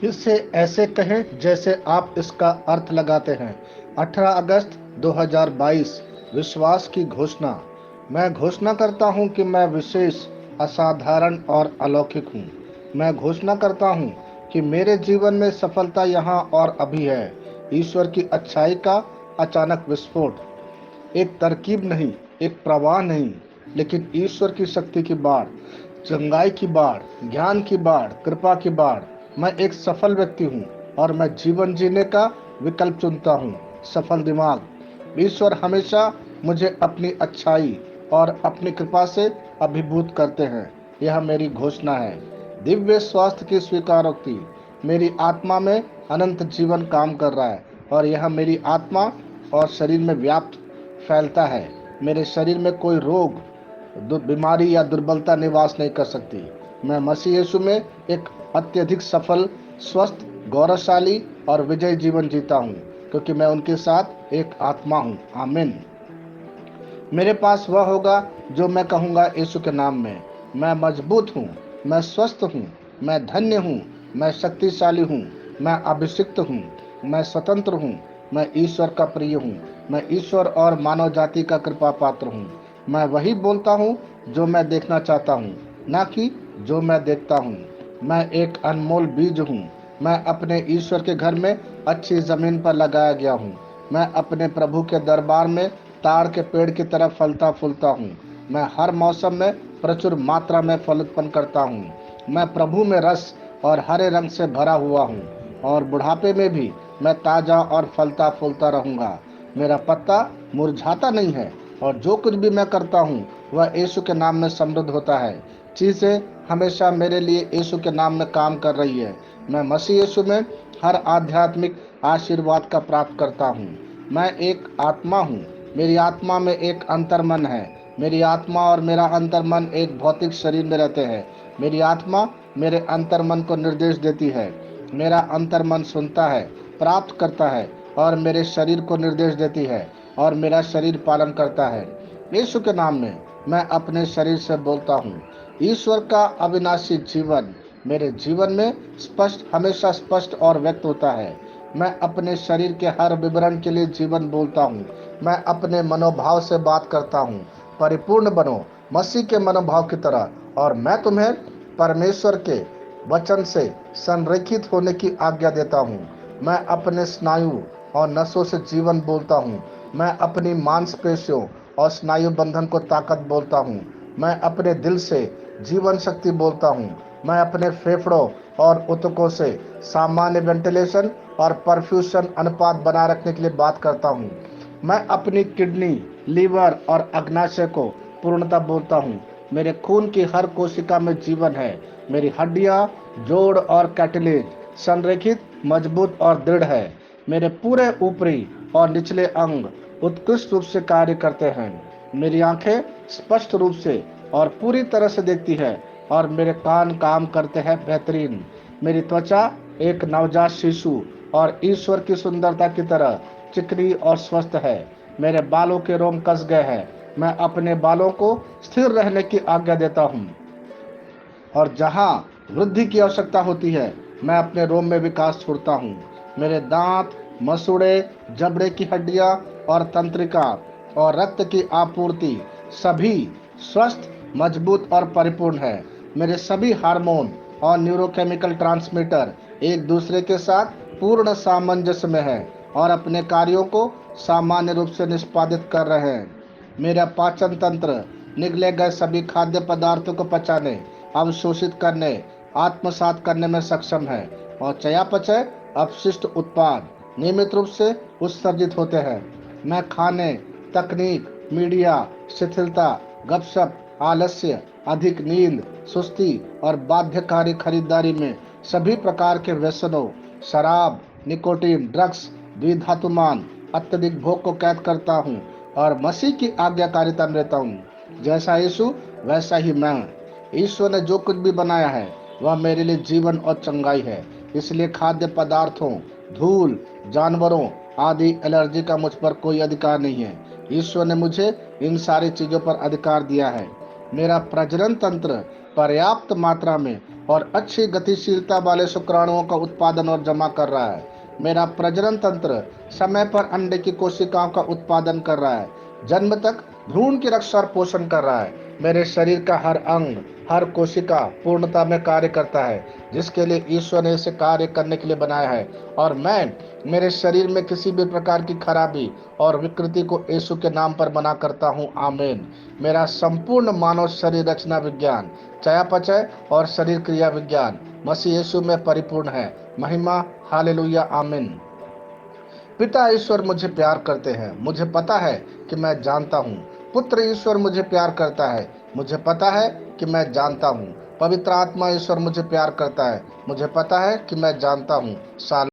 इसे ऐसे कहें जैसे आप इसका अर्थ लगाते हैं। 18 अगस्त 2022। विश्वास की घोषणा। मैं घोषणा करता हूं कि मैं विशेष, असाधारण और अलौकिक हूं। मैं घोषणा करता हूं कि मेरे जीवन में सफलता यहाँ और अभी है। ईश्वर की अच्छाई का अचानक विस्फोट, एक तरकीब नहीं, एक प्रवाह नहीं, लेकिन ईश्वर की शक्ति की बाढ़, चंगाई की बाढ़, ज्ञान की बाढ़, कृपा की बाढ़। मैं एक सफल व्यक्ति हूँ और मैं जीवन जीने का विकल्प चुनता हूँ। सफल दिमाग। ईश्वर हमेशा मुझे अपनी अच्छाई और अपनी कृपा से अभिभूत करते हैं। यह मेरी घोषणा है। दिव्य स्वास्थ्य की स्वीकारोक्ति। मेरी आत्मा में अनंत जीवन काम कर रहा है और यह मेरी आत्मा और शरीर में व्याप्त फैलता है। मेरे शरीर में कोई रोग, बीमारी या दुर्बलता निवास नहीं कर सकती। मैं मसीह यीशु में एक अत्यधिक सफल, स्वस्थ, गौरवशाली और विजयी जीवन जीता हूँ, क्योंकि मैं उनके साथ एक आत्मा हूँ। आमीन। मेरे पास वह होगा जो मैं कहूँगा यीशु के नाम में। मैं मजबूत हूँ, मैं स्वस्थ हूँ, मैं धन्य हूँ, मैं शक्तिशाली हूँ, मैं अभिषिक्त हूँ, मैं स्वतंत्र हूँ, मैं ईश्वर का प्रिय हूँ, मैं ईश्वर और मानव जाति का कृपा पात्र हूँ। मैं वही बोलता हूँ जो मैं देखना चाहता हूँ, ना कि जो मैं देखता हूँ। मैं एक अनमोल बीज हूँ। मैं अपने ईश्वर के घर में अच्छी जमीन पर लगाया गया हूँ। मैं अपने प्रभु के दरबार में ताड़ के पेड़ की तरह फलता फूलता हूँ। मैं हर मौसम में प्रचुर मात्रा में फल उत्पन्न करता हूँ। मैं प्रभु में रस और हरे रंग से भरा हुआ हूँ और बुढ़ापे में भी मैं ताजा और फलता फूलता रहूंगा। मेरा पत्ता मुरझाता नहीं है और जो कुछ भी मैं करता हूँ वह यीशु के नाम में समृद्ध होता है। चीजें हमेशा मेरे लिए यीशु के नाम में काम कर रही है। मैं मसीह यीशु में हर आध्यात्मिक आशीर्वाद का प्राप्त करता हूँ। मैं एक आत्मा हूँ। मेरी आत्मा में एक अंतर्मन है। मेरी आत्मा और मेरा अंतर्मन एक भौतिक शरीर में रहते हैं। मेरी आत्मा मेरे अंतर्मन को निर्देश देती है। मेरा अंतर्मन सुनता है, प्राप्त करता है और मेरे शरीर को निर्देश देती है और मेरा शरीर पालन करता है। यीशु के नाम में मैं अपने शरीर से बोलता हूँ। ईश्वर का अविनाशी जीवन मेरे जीवन में स्पष्ट, हमेशा स्पष्ट और व्यक्त होता है। मैं अपने शरीर के हर विवरण के लिए जीवन बोलता हूँ। मैं अपने मनोभाव से बात करता हूँ। परिपूर्ण बनो मसीह के मनोभाव की तरह, और मैं तुम्हें परमेश्वर के वचन से संरेखित होने की आज्ञा देता हूँ। मैं अपने स्नायु और नसों से जीवन बोलता हूँ। मैं अपनी मांसपेशियों और स्नायु बंधन को ताकत बोलता हूँ। मैं अपने दिल से जीवन शक्ति बोलता हूँ। मैं अपने फेफड़ों और ऊतकों से सामान्य वेंटिलेशन और परफ्यूशन अनुपात बनाए रखने के लिए बात करता हूँ। मैं अपनी किडनी, लीवर और अग्नाशय को पूर्णता बोलता हूँ। मेरे खून की हर कोशिका में जीवन है। मेरी हड्डियाँ, जोड़ और कैटिलेज संरेखित, मजबूत और दृढ़ है। मेरे पूरे ऊपरी और निचले अंग उत्कृष्ट रूप से कार्य करते हैं। मेरी आंखें स्पष्ट रूप से और पूरी तरह से देखती है और मेरे कान काम करते हैं बेहतरीन। मेरी त्वचा एक नवजात शिशु और ईश्वर की सुंदरता की तरह चिकनी और स्वस्थ है। मेरे बालों के रोम कस गए हैं। मैं अपने बालों को स्थिर रहने की आज्ञा देता हूँ और जहाँ वृद्धि की आवश्यकता होती है मैं अपने रोम में विकास छोड़ता हूँ। मेरे दांत, मसूड़े, जबड़े की हड्डियाँ और तंत्रिका और रक्त की आपूर्ति सभी स्वस्थ, मजबूत और परिपूर्ण है। मेरे सभी हार्मोन और न्यूरोकेमिकल ट्रांसमीटर एक दूसरे के साथ पूर्ण सामंजस्य में है और अपने कार्यों को सामान्य रूप से निष्पादित कर रहे हैं। मेरा पाचन तंत्र निगले गए सभी खाद्य पदार्थों को पचाने, अवशोषित करने, आत्मसात करने में सक्षम है और चयापचय अपशिष्ट उत्पाद नियमित रूप से उत्सर्जित होते हैं। मैं खाने, तकनीक, मीडिया, शिथिलता, गपशप, आलस्य, अधिक नींद, सुस्ती और बाध्यकारी खरीदारी में सभी प्रकार के व्यसनों, शराब, निकोटीन, ड्रग्स, द्विधातुमान, अत्यधिक भोग को कैद करता हूँ और मसीह की आज्ञाकारिता में रहता हूँ। जैसा यीशु वैसा ही मैं। ईश्वर ने जो कुछ भी बनाया है वह मेरे लिए जीवन और चंगाई है। इसलिए खाद्य पदार्थों, धूल, जानवरों आदि एलर्जी का मुझ पर कोई अधिकार नहीं है। ईश्वर ने मुझे इन सारी चीजों पर अधिकार दिया है। मेरा प्रजनन तंत्र पर्याप्त मात्रा में और अच्छी गतिशीलता वाले शुक्राणुओं का उत्पादन और जमा कर रहा है। मेरा प्रजनन तंत्र समय पर अंडे की कोशिकाओं का उत्पादन कर रहा है, जन्म तक भ्रूण की रक्षा और पोषण कर रहा है। मेरे शरीर का हर अंग, हर कोशिका पूर्णता में कार्य करता है, जिसके लिए ईश्वर ने इसे कार्य करने के लिए बनाया है। और मैं मेरे शरीर में किसी भी प्रकार की खराबी और विकृति को यीशु के नाम पर मना करता हूँ। आमीन। मेरा संपूर्ण मानव शरीर रचना विज्ञान, चयापचय और शरीर क्रिया विज्ञान मसीह यीशु में परिपूर्ण है। महिमा, हालेलुया, आमीन। पिता ईश्वर मुझे प्यार करते हैं, मुझे पता है कि मैं जानता हूँ। पुत्र ईश्वर मुझे प्यार करता है, मुझे पता है कि मैं जानता हूँ। पवित्र आत्मा ईश्वर मुझे प्यार करता है, मुझे पता है कि मैं जानता हूँ।